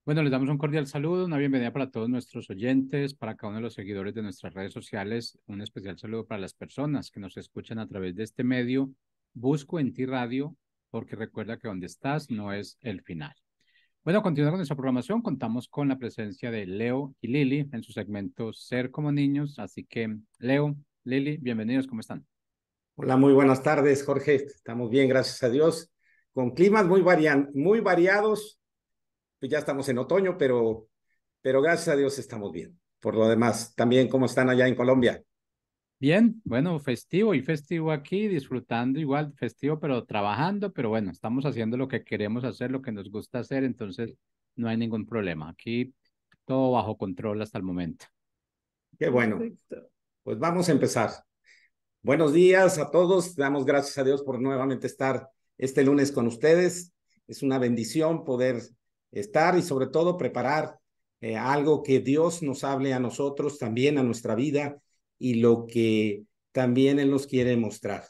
Bueno, les damos un cordial saludo, una bienvenida para todos nuestros oyentes, para cada uno de los seguidores de nuestras redes sociales, un especial saludo para las personas que nos escuchan a través de este medio. Busco en ti radio, porque recuerda que donde estás no es el final. Bueno, continuando con nuestra programación, contamos con la presencia de Leo y Lili en su segmento Ser como niños. Así que, Leo, Lili, bienvenidos, ¿cómo están? Hola, muy buenas tardes, Jorge. Estamos bien, gracias a Dios, con climas muy variados. Pues ya estamos en otoño, pero gracias a Dios estamos bien. Por lo demás, también, ¿cómo están allá en Colombia? Bien, bueno, festivo y festivo aquí, disfrutando igual, festivo, pero trabajando, pero bueno, estamos haciendo lo que queremos hacer, lo que nos gusta hacer, entonces no hay ningún problema. Aquí todo bajo control hasta el momento. Qué bueno. Perfecto. Pues vamos a empezar. Buenos días a todos. Damos gracias a Dios por nuevamente estar este lunes con ustedes. Es una bendición poder estar y sobre todo preparar algo que Dios nos hable a nosotros, también a nuestra vida y lo que también Él nos quiere mostrar.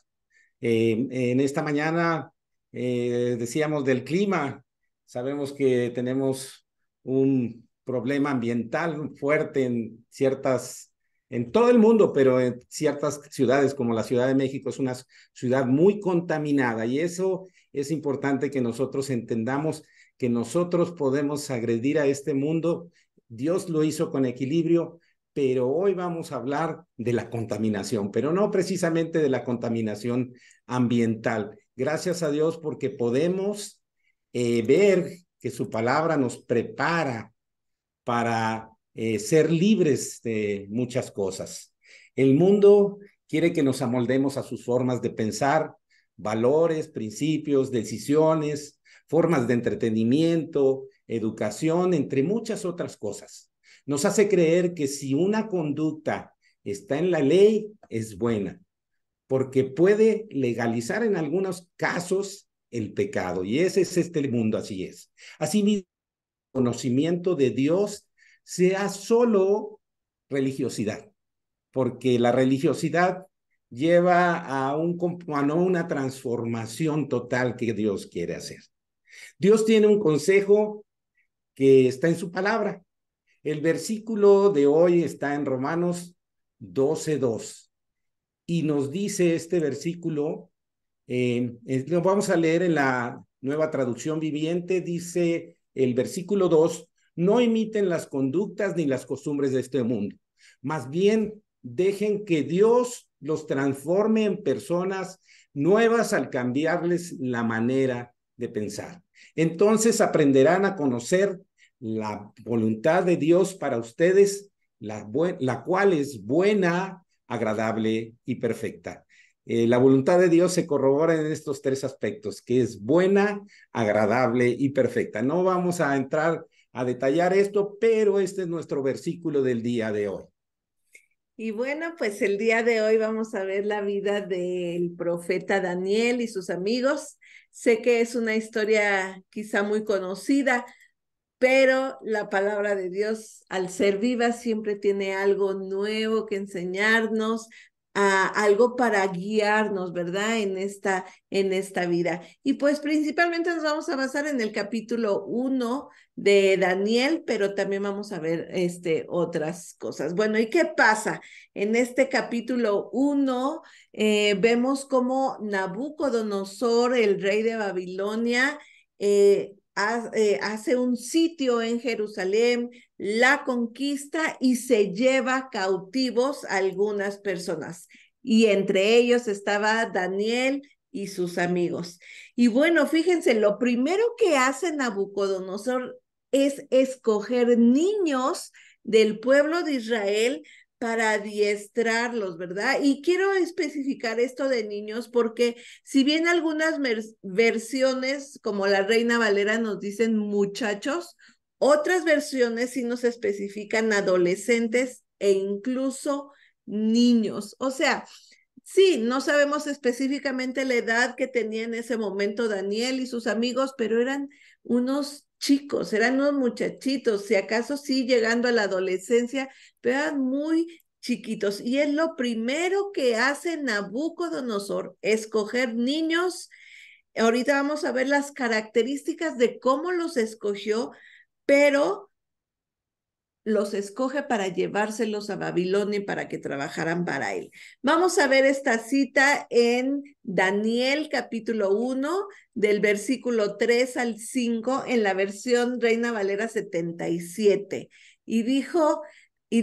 En esta mañana decíamos del clima. Sabemos que tenemos un problema ambiental fuerte en todo el mundo, pero en ciertas ciudades como la Ciudad de México es una ciudad muy contaminada y eso es importante que nosotros entendamos que nosotros podemos agredir a este mundo. Dios lo hizo con equilibrio, pero hoy vamos a hablar de la contaminación, pero no precisamente de la contaminación ambiental. Gracias a Dios porque podemos ver que su palabra nos prepara para ser libres de muchas cosas. El mundo quiere que nos amoldemos a sus formas de pensar, valores, principios, decisiones, formas de entretenimiento, educación, entre muchas otras cosas. Nos hace creer que si una conducta está en la ley, es buena, porque puede legalizar en algunos casos el pecado. Y ese es este mundo, así es. Asimismo, conocimiento de Dios sea solo religiosidad, porque la religiosidad lleva a no una transformación total que Dios quiere hacer. Dios tiene un consejo que está en su palabra. El versículo de hoy está en Romanos 12:2 y nos dice este versículo, lo vamos a leer en la nueva traducción viviente, dice el versículo 2: no imiten las conductas ni las costumbres de este mundo, más bien dejen que Dios los transforme en personas nuevas al cambiarles la manera de pensar. Entonces aprenderán a conocer la voluntad de Dios para ustedes, la cual es buena, agradable y perfecta. La voluntad de Dios se corrobora en estos tres aspectos, que es buena, agradable y perfecta. No vamos a entrar a detallar esto, pero este es nuestro versículo del día de hoy. Y bueno, pues el día de hoy vamos a ver la vida del profeta Daniel y sus amigos. Sé que es una historia quizá muy conocida, pero la palabra de Dios, al ser viva, siempre tiene algo nuevo que enseñarnos, algo para guiarnos, ¿verdad? En esta vida. Y pues principalmente nos vamos a basar en el capítulo 1 de Daniel, pero también vamos a ver otras cosas. Bueno, ¿y qué pasa? En este capítulo 1 vemos cómo Nabucodonosor, el rey de Babilonia, hace un sitio en Jerusalén, la conquista y se lleva cautivos a algunas personas. Y entre ellos estaba Daniel y sus amigos. Y bueno, fíjense, lo primero que hace Nabucodonosor es escoger niños del pueblo de Israel para adiestrarlos, ¿verdad? Y quiero especificar esto de niños porque si bien algunas versiones, como la Reina Valera, nos dicen muchachos, otras versiones sí nos especifican adolescentes e incluso niños. O sea, sí, no sabemos específicamente la edad que tenía en ese momento Daniel y sus amigos, pero eran unos chicos, eran unos muchachitos, si acaso sí llegando a la adolescencia, pero eran muy chiquitos. Y es lo primero que hace Nabucodonosor, escoger niños Ahorita vamos a ver las características de cómo los escogió, pero los escoge para llevárselos a Babilonia y para que trabajaran para él. Vamos a ver esta cita en Daniel capítulo 1, del versículo 3 al 5, en la versión Reina Valera 77. Y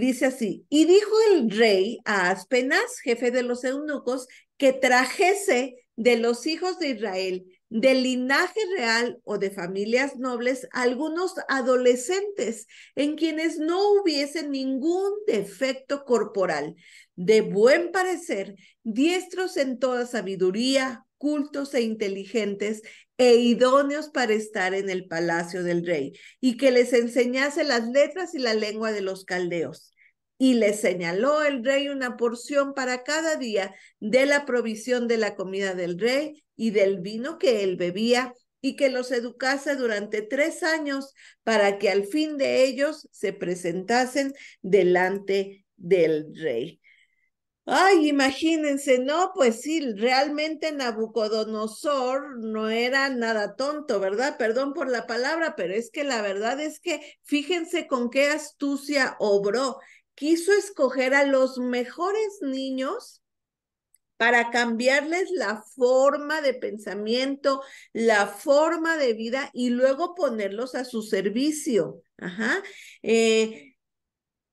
dice así, y dijo el rey a Aspenaz, jefe de los eunucos, que trajese de los hijos de Israel, del linaje real o de familias nobles, algunos adolescentes en quienes no hubiese ningún defecto corporal, de buen parecer, diestros en toda sabiduría, cultos e inteligentes, e idóneos para estar en el palacio del rey, y que les enseñase las letras y la lengua de los caldeos. Y le señaló el rey una porción para cada día de la provisión de la comida del rey y del vino que él bebía, y que los educase durante 3 años para que al fin de ellos se presentasen delante del rey. Ay, imagínense, ¿no? Pues sí, realmente Nabucodonosor no era nada tonto, ¿verdad? Perdón por la palabra, pero es que la verdad es que fíjense con qué astucia obró. Quiso escoger a los mejores niños para cambiarles la forma de pensamiento, la forma de vida y luego ponerlos a su servicio. Ajá.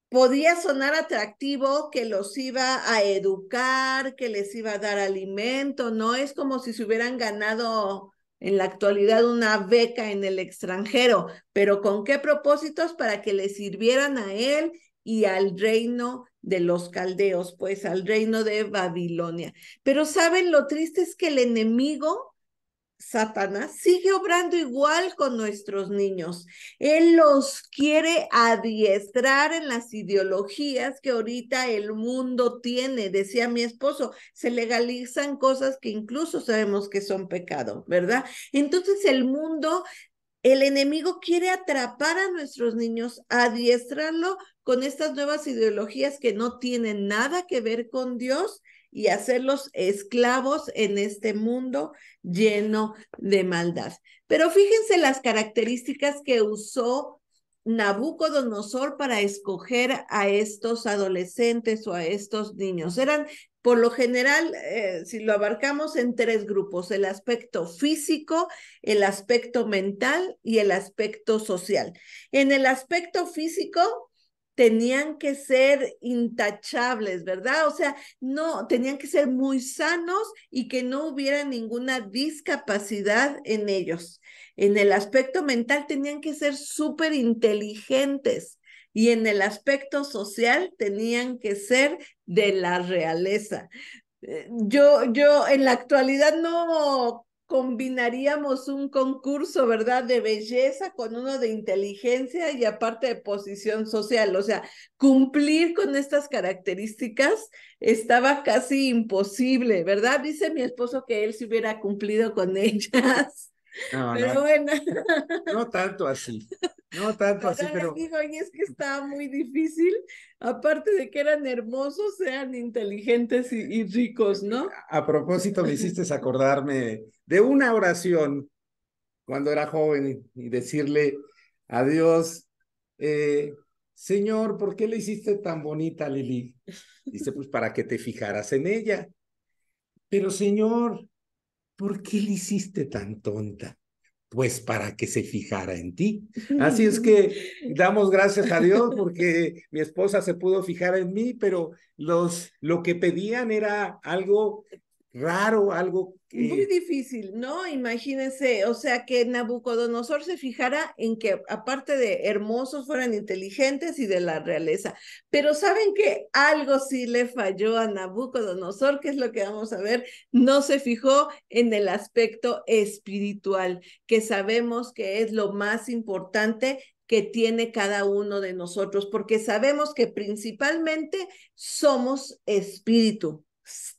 Podía sonar atractivo que los iba a educar, que les iba a dar alimento, ¿no? Es como si se hubieran ganado en la actualidad una beca en el extranjero, pero ¿con qué propósitos? Para que le sirvieran a él y al reino de los caldeos, pues al reino de Babilonia. Pero ¿saben? Lo triste es que el enemigo Satanás sigue obrando igual con nuestros niños. Él los quiere adiestrar en las ideologías que ahorita el mundo tiene. Decía mi esposo, se legalizan cosas que incluso sabemos que son pecado, ¿verdad? Entonces el enemigo quiere atrapar a nuestros niños, adiestrarlo con estas nuevas ideologías que no tienen nada que ver con Dios y hacerlos esclavos en este mundo lleno de maldad. Pero fíjense las características que usó Nabucodonosor para escoger a estos adolescentes o a estos niños. Eran, por lo general, si lo abarcamos en 3 grupos, el aspecto físico, el aspecto mental y el aspecto social. En el aspecto físico, tenían que ser intachables, ¿verdad? O sea, no, tenían que ser muy sanos y que no hubiera ninguna discapacidad en ellos. En el aspecto mental tenían que ser súper inteligentes y en el aspecto social tenían que ser de la realeza. Yo en la actualidad no combinaríamos un concurso, ¿verdad?, de belleza con uno de inteligencia y aparte de posición social. O sea, cumplir con estas características estaba casi imposible, ¿verdad? Dice mi esposo que él se hubiera cumplido con ellas. No, Pero no, bueno. no tanto así. No tanto así, pero Digo, y es que estaba muy difícil, aparte de que eran hermosos, eran inteligentes y ricos, ¿no? a propósito me hiciste acordarme de una oración cuando era joven y decirle a Dios, Señor, ¿por qué le hiciste tan bonita a Lili? Dice, pues para que te fijaras en ella. Pero Señor, ¿por qué le hiciste tan tonta? Pues para que se fijara en ti. Así es que damos gracias a Dios porque mi esposa se pudo fijar en mí, pero lo que pedían era algo raro, algo muy difícil, ¿no? Imagínense, o sea, que Nabucodonosor se fijara en que aparte de hermosos fueran inteligentes y de la realeza. Pero saben que algo sí le falló a Nabucodonosor, que es lo que vamos a ver, no se fijó en el aspecto espiritual, que sabemos que es lo más importante que tiene cada uno de nosotros, porque sabemos que principalmente somos espíritu.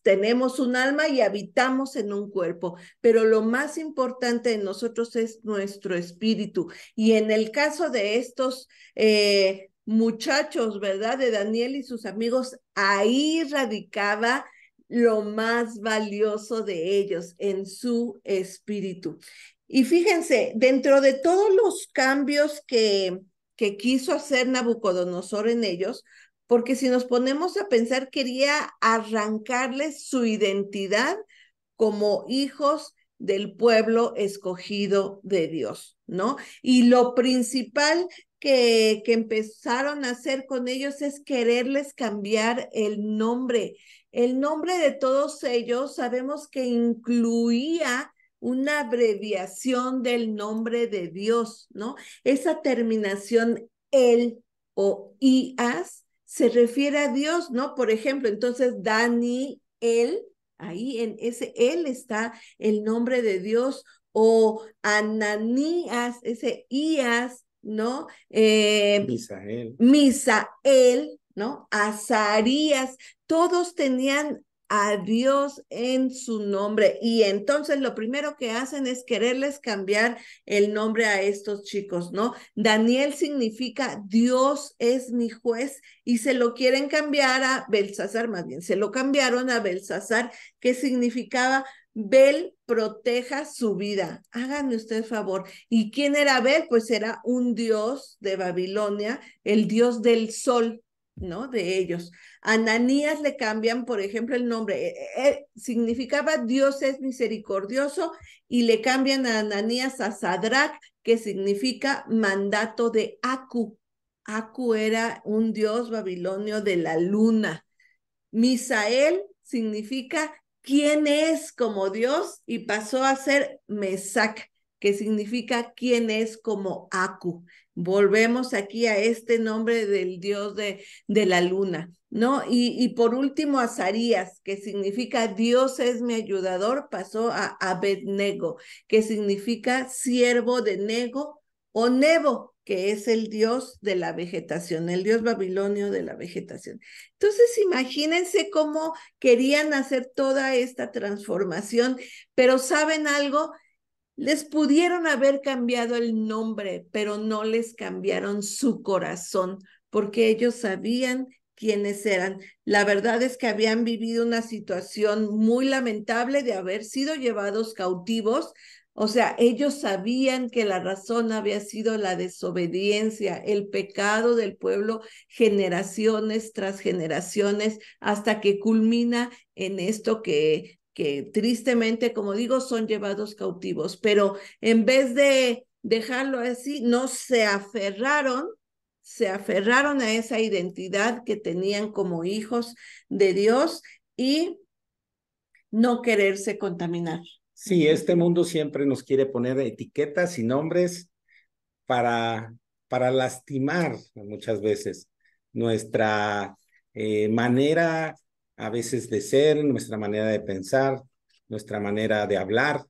Tenemos un alma y habitamos en un cuerpo, pero lo más importante de nosotros es nuestro espíritu. Y en el caso de estos muchachos, ¿verdad? De Daniel y sus amigos, ahí radicaba lo más valioso de ellos, en su espíritu. Y fíjense, dentro de todos los cambios que quiso hacer Nabucodonosor en ellos, porque si nos ponemos a pensar, quería arrancarles su identidad como hijos del pueblo escogido de Dios, ¿no? Y lo principal que empezaron a hacer con ellos es quererles cambiar el nombre. El nombre de todos ellos sabemos que incluía una abreviación del nombre de Dios, ¿no? Esa terminación el o ias se refiere a Dios, ¿no? Por ejemplo, entonces Dani, él, ahí en ese él está el nombre de Dios, o Ananías, ese Ias, ¿no? Misael, ¿no? Azarías, todos tenían a Dios en su nombre, y entonces lo primero que hacen es quererles cambiar el nombre a estos chicos, ¿no? Daniel significa Dios es mi juez, y se lo quieren cambiar a Belsasar, más bien, se lo cambiaron a Belsasar, que significaba Bel proteja su vida. Háganme usted favor. ¿Y quién era Bel? Pues era un dios de Babilonia, el dios del sol, ¿no? De ellos. Ananías le cambian, por ejemplo, el nombre. Significaba Dios es misericordioso, y le cambian a Ananías a Sadrach, que significa mandato de Aku. Aku era un dios babilonio de la luna. Misael significa quién es como Dios, y pasó a ser Mesac, que significa quién es como Aku. Volvemos aquí a este nombre del dios de la luna, ¿no? Y por último, Azarías, que significa Dios es mi ayudador, pasó a Abednego, que significa siervo de Nego, o Nebo, que es el dios de la vegetación, el dios babilonio de la vegetación. Entonces, imagínense cómo querían hacer toda esta transformación, pero ¿saben algo? Les pudieron haber cambiado el nombre, pero no les cambiaron su corazón, porque ellos sabían quiénes eran. La verdad es que habían vivido una situación muy lamentable de haber sido llevados cautivos. O sea, ellos sabían que la razón había sido la desobediencia, el pecado del pueblo, generaciones tras generaciones, hasta que culmina en esto que tristemente, como digo, son llevados cautivos. Pero en vez de dejarlo así, no se aferraron a esa identidad que tenían como hijos de Dios, y no quererse contaminar. Sí, este mundo siempre nos quiere poner etiquetas y nombres para lastimar muchas veces nuestra manera a veces de ser, nuestra manera de pensar, nuestra manera de hablar,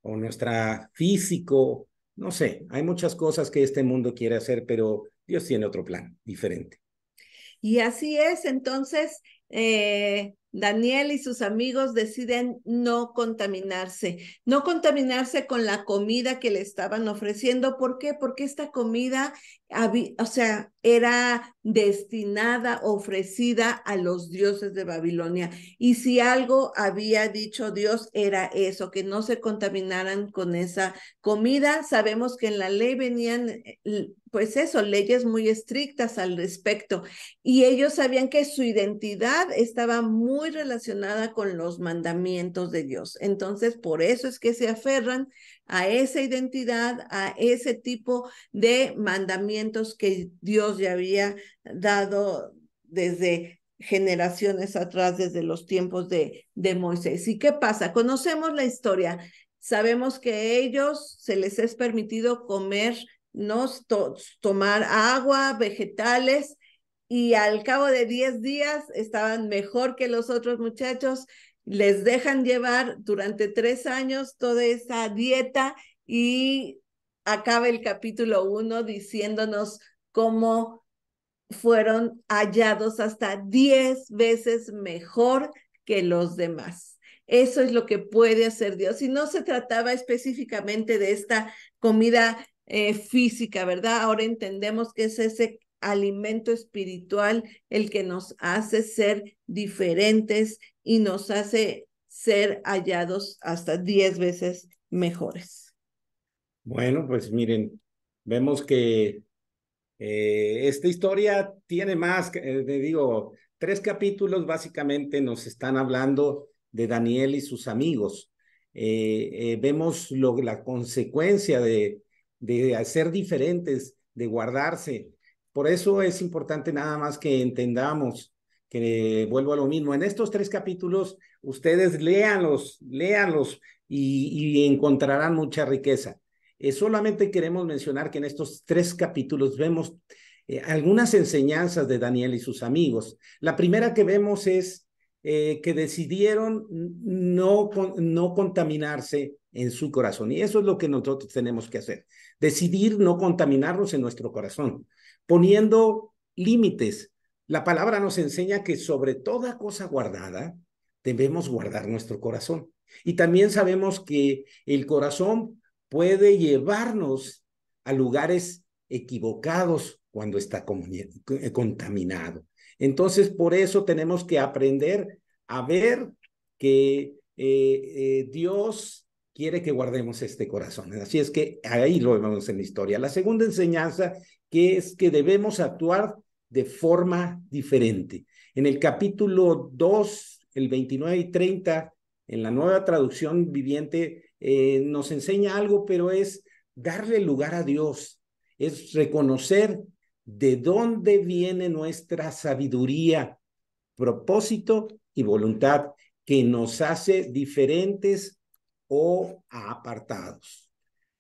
o nuestra físico. No sé, hay muchas cosas que este mundo quiere hacer, pero Dios tiene otro plan diferente. Y así es, entonces Daniel y sus amigos deciden no contaminarse con la comida que le estaban ofreciendo. ¿Por qué? Porque esta comida era destinada, ofrecida a los dioses de Babilonia. Y si algo había dicho Dios, era eso, que no se contaminaran con esa comida. Sabemos que en la ley venían, pues eso, leyes muy estrictas al respecto. Y ellos sabían que su identidad estaba muy relacionada con los mandamientos de Dios. Entonces, por eso es que se aferran a esa identidad, a ese tipo de mandamientos que Dios ya había dado desde generaciones atrás, desde los tiempos de Moisés. ¿Y qué pasa? Conocemos la historia. Sabemos que ellos se les es permitido comer, ¿no? Tomar agua, vegetales, y al cabo de 10 días estaban mejor que los otros muchachos. Les dejan llevar durante 3 años toda esa dieta, y acaba el capítulo 1 diciéndonos cómo fueron hallados hasta 10 veces mejor que los demás. Eso es lo que puede hacer Dios. Y no se trataba específicamente de esta comida física, ¿verdad? Ahora entendemos que es ese alimento espiritual, el que nos hace ser diferentes y nos hace ser hallados hasta 10 veces mejores. Bueno, pues miren, vemos que esta historia tiene más, digo, 3 capítulos básicamente nos están hablando de Daniel y sus amigos. Vemos la consecuencia de ser diferentes, de guardarse. Por eso es importante nada más que entendamos que, vuelvo a lo mismo, en estos 3 capítulos ustedes léanlos y encontrarán mucha riqueza. Solamente queremos mencionar que en estos 3 capítulos vemos algunas enseñanzas de Daniel y sus amigos. La primera que vemos es que decidieron no contaminarse en su corazón. Y eso es lo que nosotros tenemos que hacer. Decidir no contaminarnos en nuestro corazón, poniendo límites. La palabra nos enseña que sobre toda cosa guardada, debemos guardar nuestro corazón. Y también sabemos que el corazón puede llevarnos a lugares equivocados cuando está contaminado. Entonces, por eso tenemos que aprender a ver que Dios quiere que guardemos este corazón. Así es que ahí lo vemos en la historia. La segunda enseñanza que es que debemos actuar de forma diferente. En el capítulo 2, el 29 y 30, en la Nueva Traducción Viviente, nos enseña algo, pero es darle lugar a Dios, es reconocer de dónde viene nuestra sabiduría, propósito y voluntad que nos hace diferentes o apartados.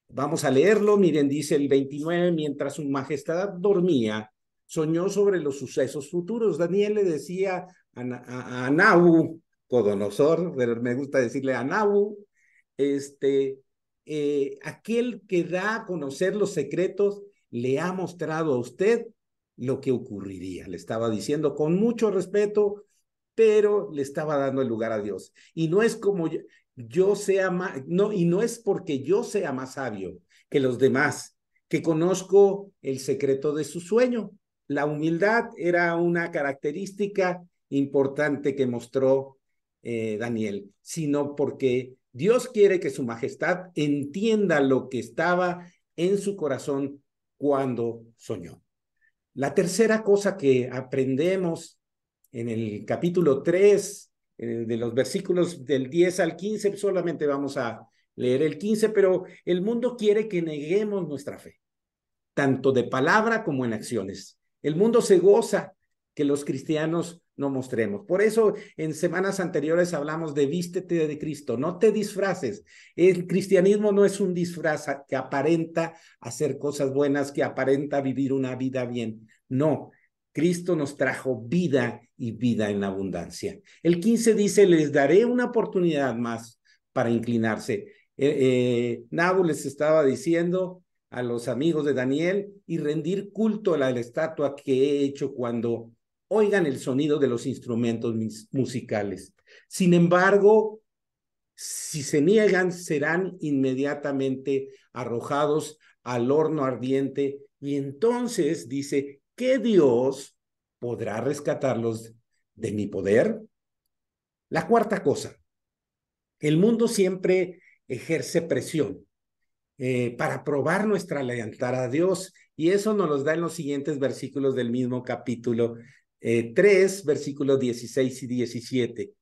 Vamos a leerlo. Miren, dice el 29, mientras su majestad dormía, soñó sobre los sucesos futuros. Daniel le decía a Nabucodonosor, pero me gusta decirle a Nabu, aquel que da a conocer los secretos le ha mostrado a usted lo que ocurriría. Le estaba diciendo con mucho respeto, pero le estaba dando el lugar a Dios. Y no es como yo sea más, no, y no es porque yo sea más sabio que los demás, que conozco el secreto de su sueño. La humildad era una característica importante que mostró Daniel, sino porque Dios quiere que su majestad entienda lo que estaba en su corazón cuando soñó. La tercera cosa que aprendemos en el capítulo 3, de los versículos del 10 al 15, solamente vamos a leer el 15, pero el mundo quiere que neguemos nuestra fe, tanto de palabra como en acciones. El mundo se goza que los cristianos no mostremos. Por eso en semanas anteriores hablamos de vístete de Cristo, no te disfraces. El cristianismo no es un disfraz que aparenta hacer cosas buenas, que aparenta vivir una vida bien. No, Cristo nos trajo vida y vida en abundancia. El 15 dice, les daré una oportunidad más para inclinarse. Nabu les estaba diciendo a los amigos de Daniel y rendir culto a la estatua que he hecho cuando oigan el sonido de los instrumentos musicales. Sin embargo, si se niegan, serán inmediatamente arrojados al horno ardiente y entonces dice, ¿qué Dios podrá rescatarlos de mi poder? La cuarta cosa, el mundo siempre ejerce presión para probar nuestra lealtad a Dios. Y eso nos los da en los siguientes versículos del mismo capítulo 3, versículos 16 y 17.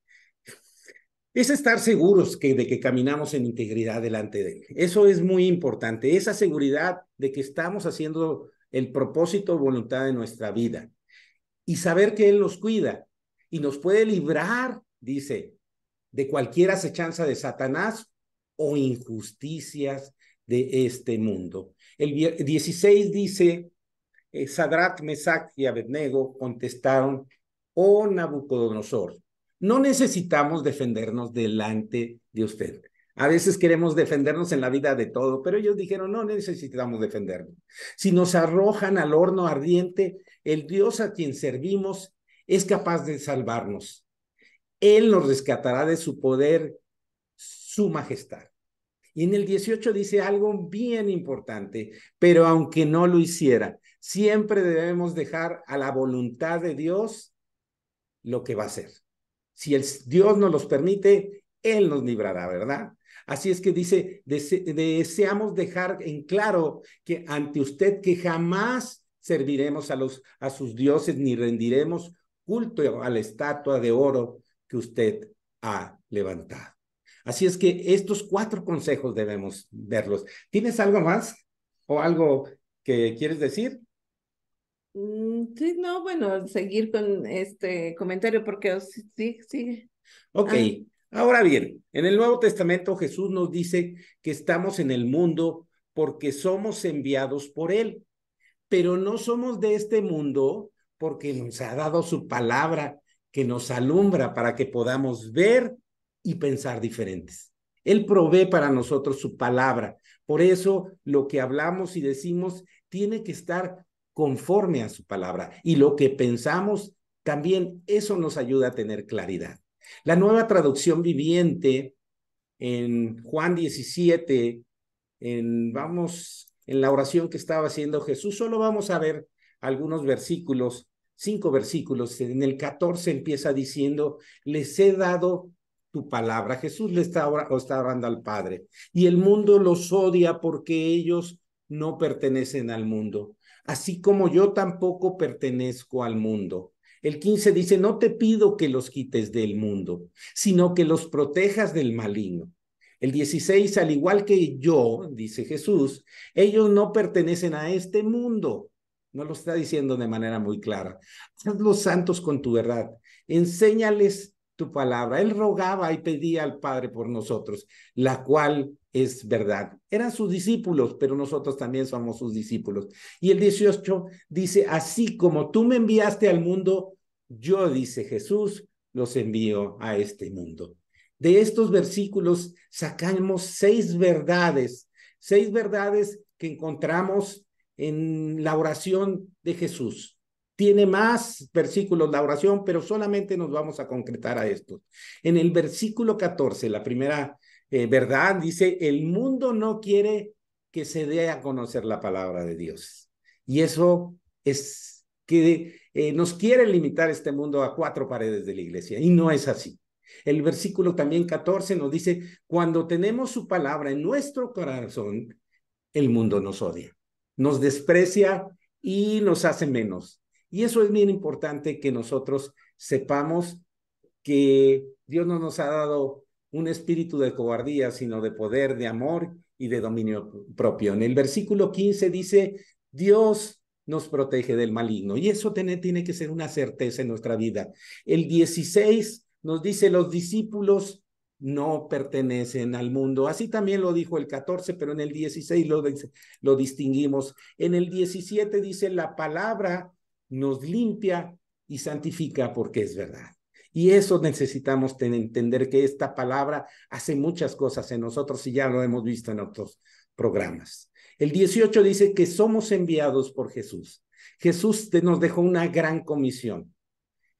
Es estar seguros de que caminamos en integridad delante de Él. Eso es muy importante, esa seguridad de que estamos haciendo el propósito o voluntad de nuestra vida. Y saber que Él nos cuida y nos puede librar, dice, de cualquier acechanza de Satanás o injusticias de este mundo. El 16 dice, Sadrach, Mesach y Abednego contestaron, oh Nabucodonosor, no necesitamos defendernos delante de usted. A veces queremos defendernos en la vida de todo, pero ellos dijeron, no necesitamos defendernos. Si nos arrojan al horno ardiente, el Dios a quien servimos es capaz de salvarnos. Él nos rescatará de su poder, su majestad. Y en el 18 dice algo bien importante, pero aunque no lo hiciera, siempre debemos dejar a la voluntad de Dios lo que va a hacer. Si Dios nos los permite, Él nos librará, ¿verdad? Así es que dice, deseamos dejar en claro que ante usted que jamás serviremos a sus dioses ni rendiremos culto a la estatua de oro que usted ha levantado. Así es que estos 4 consejos debemos verlos. ¿Tienes algo más o algo que quieres decir? Sí, no, bueno, seguir con este comentario porque sí, sigue. Ok, ahora bien, en el Nuevo Testamento Jesús nos dice que estamos en el mundo porque somos enviados por Él, pero no somos de este mundo porque nos ha dado su palabra que nos alumbra para que podamos ver y pensar diferentes. Él provee para nosotros su palabra. Por eso lo que hablamos y decimos tiene que estar conforme a su palabra. Y lo que pensamos también, eso nos ayuda a tener claridad. La Nueva Traducción Viviente en Juan 17, en la oración que estaba haciendo Jesús, solo vamos a ver algunos versículos, 5 versículos. En el 14 empieza diciendo, les he dado tu palabra. Jesús le está orando al Padre. Y el mundo los odia porque ellos no pertenecen al mundo, así como yo tampoco pertenezco al mundo. El 15 dice, no te pido que los quites del mundo, sino que los protejas del maligno. El 16, al igual que yo, dice Jesús, ellos no pertenecen a este mundo. No lo está diciendo de manera muy clara. Hazlos santos con tu verdad. Enséñales tu palabra. Él rogaba y pedía al Padre por nosotros, la cual es verdad. Eran sus discípulos, pero nosotros también somos sus discípulos. Y el 18 dice, así como tú me enviaste al mundo, yo, dice Jesús, los envío a este mundo. De estos versículos sacamos 6 verdades que encontramos en la oración de Jesús. Tiene más versículos la oración, pero solamente nos vamos a concretar a estos. En el versículo 14, la primera verdad dice, el mundo no quiere que se dé a conocer la palabra de Dios. Y eso es que nos quiere limitar este mundo a 4 paredes de la iglesia, y no es así. El versículo también 14 nos dice, cuando tenemos su palabra en nuestro corazón, el mundo nos odia, nos desprecia y nos hace menos. Y eso es bien importante que nosotros sepamos que Dios no nos ha dado un espíritu de cobardía, sino de poder, de amor y de dominio propio. En el versículo 15 dice, Dios nos protege del maligno. Y eso tiene que ser una certeza en nuestra vida. El 16 nos dice, los discípulos no pertenecen al mundo. Así también lo dijo el 14, pero en el 16 lo distinguimos. En el 17 dice, la palabra nos limpia y santifica porque es verdad. Y eso necesitamos entender, que esta palabra hace muchas cosas en nosotros y ya lo hemos visto en otros programas. El 18 dice que somos enviados por Jesús. Jesús nos dejó una gran comisión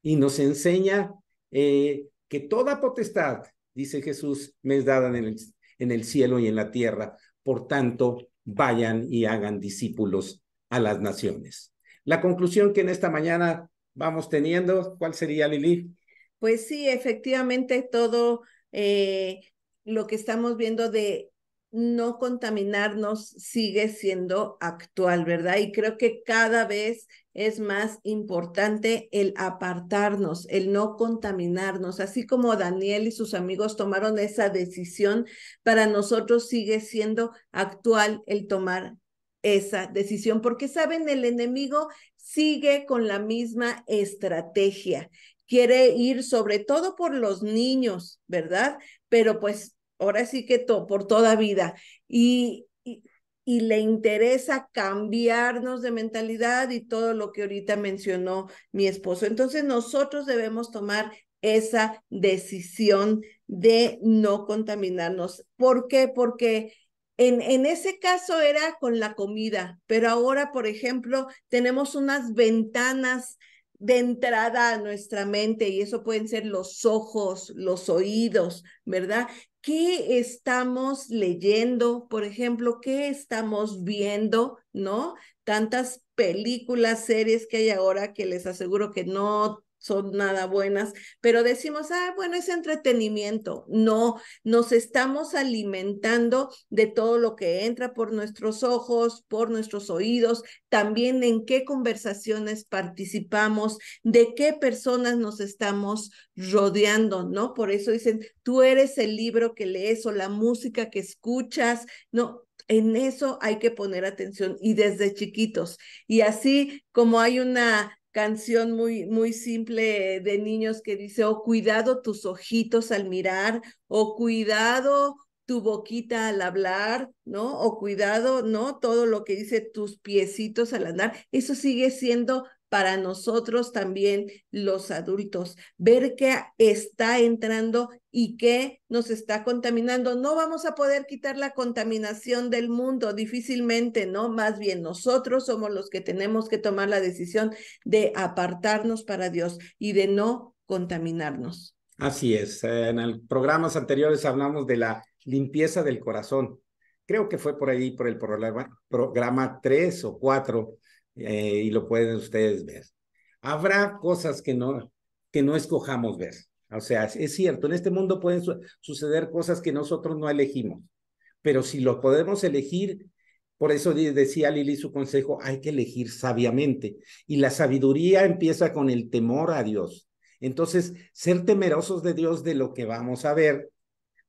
y nos enseña que toda potestad, dice Jesús, me es dada en el cielo y en la tierra. Por tanto, vayan y hagan discípulos a las naciones. La conclusión que en esta mañana vamos teniendo, ¿cuál sería, Lili? Pues sí, efectivamente, todo lo que estamos viendo de no contaminarnos sigue siendo actual, ¿verdad? Y creo que cada vez es más importante el apartarnos, el no contaminarnos, así como Daniel y sus amigos tomaron esa decisión, para nosotros sigue siendo actual el tomar esa decisión, porque saben, el enemigo sigue con la misma estrategia. Quiere ir sobre todo por los niños, ¿verdad? Pero pues ahora sí que por toda vida. Y le interesa cambiarnos de mentalidad y todo lo que ahorita mencionó mi esposo. Entonces nosotros debemos tomar esa decisión de no contaminarnos. ¿Por qué? Porque en ese caso era con la comida, pero ahora, por ejemplo, tenemos unas ventanas de entrada a nuestra mente, y eso pueden ser los ojos, los oídos, ¿verdad? ¿qué estamos leyendo? Por ejemplo, ¿qué estamos viendo? ¿No? Tantas películas, series que hay ahora que les aseguro que no son nada buenas, pero decimos, bueno, es entretenimiento. No, nos estamos alimentando de todo lo que entra por nuestros ojos, por nuestros oídos, también en qué conversaciones participamos, de qué personas nos estamos rodeando, ¿no? Por eso dicen, tú eres el libro que lees o la música que escuchas, ¿no? En eso hay que poner atención y desde chiquitos. Y así como hay una canción muy simple de niños que dice, oh, cuidado tus ojitos al mirar, o cuidado tu boquita al hablar, ¿no? O cuidado, ¿no? Todo lo que dice tus piecitos al andar, eso sigue siendo para nosotros también los adultos, ver qué está entrando y qué nos está contaminando. No vamos a poder quitar la contaminación del mundo, difícilmente, ¿no? Más bien nosotros somos los que tenemos que tomar la decisión de apartarnos para Dios y de no contaminarnos. Así es. En los programas anteriores hablamos de la limpieza del corazón. Creo que fue por ahí, por el programa 3 o 4, y lo pueden ustedes ver. Habrá cosas que no escojamos ver. O sea, es cierto, en este mundo pueden suceder cosas que nosotros no elegimos, pero si lo podemos elegir, por eso decía Lili su consejo, hay que elegir sabiamente. Y la sabiduría empieza con el temor a Dios. Entonces, ser temerosos de Dios de lo que vamos a ver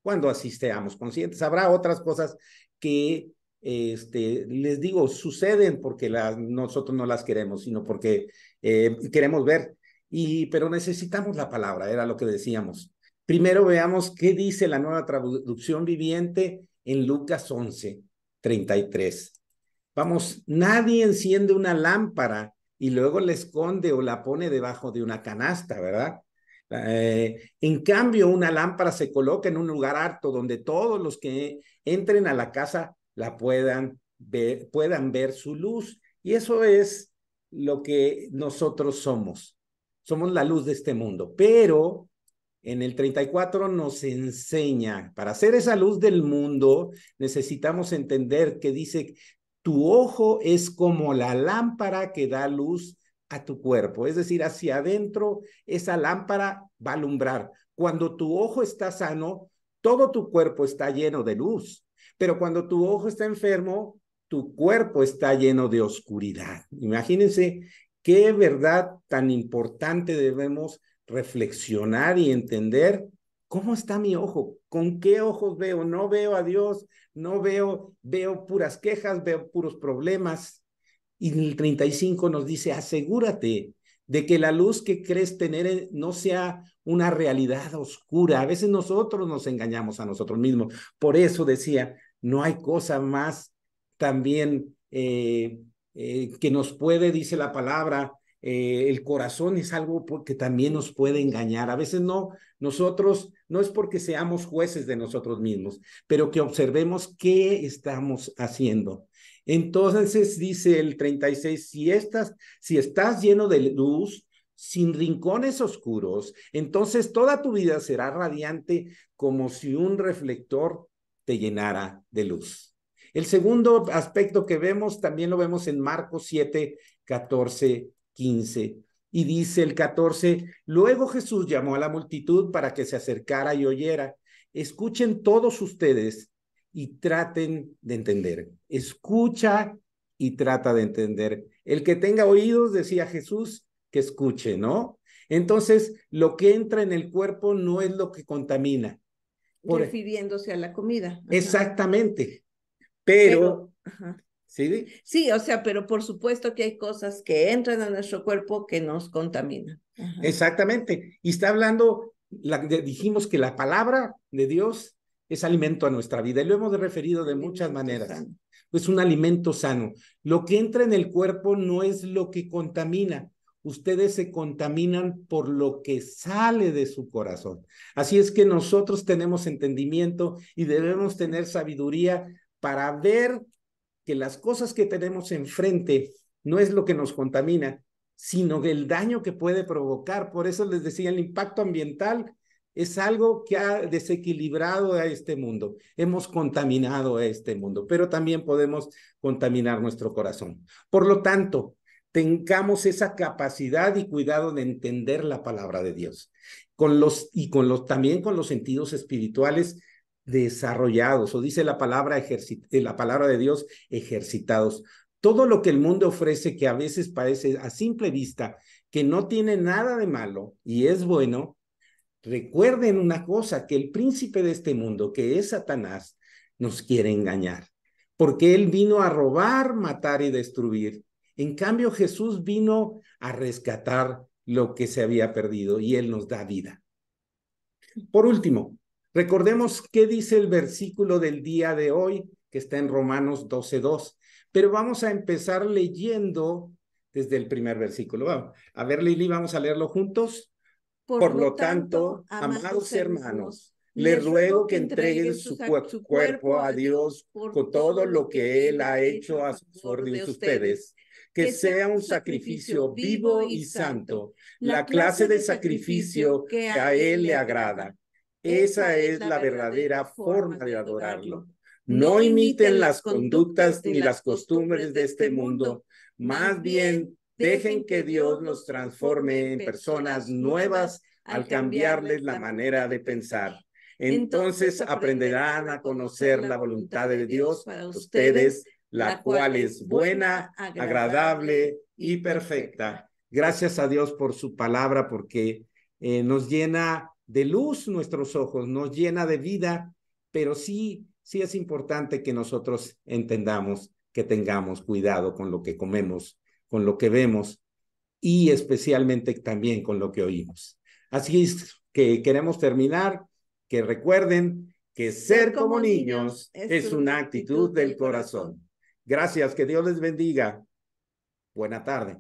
cuando así seamos conscientes. Habrá otras cosas que, les digo, suceden porque nosotros no las queremos, sino porque queremos ver. Pero necesitamos la palabra, era lo que decíamos. Primero veamos qué dice la Nueva Traducción Viviente en Lucas 11:33. Vamos, nadie enciende una lámpara y luego la esconde o la pone debajo de una canasta, ¿verdad? En cambio, una lámpara se coloca en un lugar alto donde todos los que entren a la casa la puedan ver su luz. Y eso es lo que nosotros somos. Somos la luz de este mundo. Pero en el 34 nos enseña, para hacer esa luz del mundo, necesitamos entender que dice, tu ojo es como la lámpara que da luz a tu cuerpo, es decir, hacia adentro esa lámpara va a alumbrar. Cuando tu ojo está sano, todo tu cuerpo está lleno de luz, pero cuando tu ojo está enfermo, tu cuerpo está lleno de oscuridad. Imagínense qué verdad tan importante debemos reflexionar y entender. ¿Cómo está mi ojo? ¿Con qué ojos veo? No veo a Dios, no veo puras quejas, veo puros problemas. Y en el 35 nos dice, asegúrate de que la luz que crees tener no sea una realidad oscura. A veces nosotros nos engañamos a nosotros mismos. Por eso decía, no hay cosa más también que nos puede, dice la palabra, el corazón es algo que también nos puede engañar. A veces nosotros no es porque seamos jueces de nosotros mismos, pero que observemos qué estamos haciendo. Entonces dice el 36, si estás lleno de luz, sin rincones oscuros, entonces toda tu vida será radiante como si un reflector te llenara de luz. El segundo aspecto que vemos, también lo vemos en Marcos 7:14-15. Y dice el 14, luego Jesús llamó a la multitud para que se acercara y oyera. Escuchen todos ustedes y traten de entender. Escucha y trata de entender. El que tenga oídos, decía Jesús, que escuche, ¿no? Entonces, lo que entra en el cuerpo no es lo que contamina. Refiriéndose a la comida. Ajá. Exactamente. Pero ¿sí? Sí, o sea, pero por supuesto que hay cosas que entran a nuestro cuerpo que nos contaminan. Ajá. Exactamente. Y está hablando, dijimos que la palabra de Dios es alimento a nuestra vida y lo hemos referido de muchas maneras. Sano. Es un alimento sano. Lo que entra en el cuerpo no es lo que contamina. Ustedes se contaminan por lo que sale de su corazón. Así es que nosotros tenemos entendimiento y debemos tener sabiduría para ver que las cosas que tenemos enfrente no es lo que nos contamina, sino el daño que puede provocar. Por eso les decía, el impacto ambiental Es algo que ha desequilibrado a este mundo. Hemos contaminado a este mundo, pero también podemos contaminar nuestro corazón. Por lo tanto, tengamos esa capacidad y cuidado de entender la palabra de Dios. También con los sentidos espirituales desarrollados, o dice la palabra de Dios, ejercitados. Todo lo que el mundo ofrece, que a veces parece a simple vista que no tiene nada de malo y es bueno, recuerden una cosa, que el príncipe de este mundo, que es Satanás, nos quiere engañar, porque él vino a robar, matar y destruir. En cambio, Jesús vino a rescatar lo que se había perdido y él nos da vida. Por último, recordemos qué dice el versículo del día de hoy, que está en Romanos 12:2, pero vamos a empezar leyendo desde el primer versículo. A ver, Lili, vamos a leerlo juntos. Por lo tanto, amados hermanos, les ruego que entreguen su cuerpo a Dios con todo lo que Él ha hecho a favor de ustedes, que sea un sacrificio vivo y santo, la clase de sacrificio que a Él le agrada. Esa es la verdadera forma de adorarlo. No imiten las conductas ni las costumbres de este mundo, más bien dejen que Dios los transforme en personas nuevas al cambiarles la manera de pensar. Entonces aprenderán a conocer la voluntad de Dios para ustedes, la cual es buena, agradable y perfecta. Gracias a Dios por su palabra, porque nos llena de luz nuestros ojos, nos llena de vida, pero sí es importante que nosotros entendamos que tengamos cuidado con lo que comemos, con lo que vemos y especialmente también con lo que oímos. Así es que queremos terminar, que recuerden que ser como niños es una actitud del corazón. Gracias, que Dios les bendiga. Buena tarde.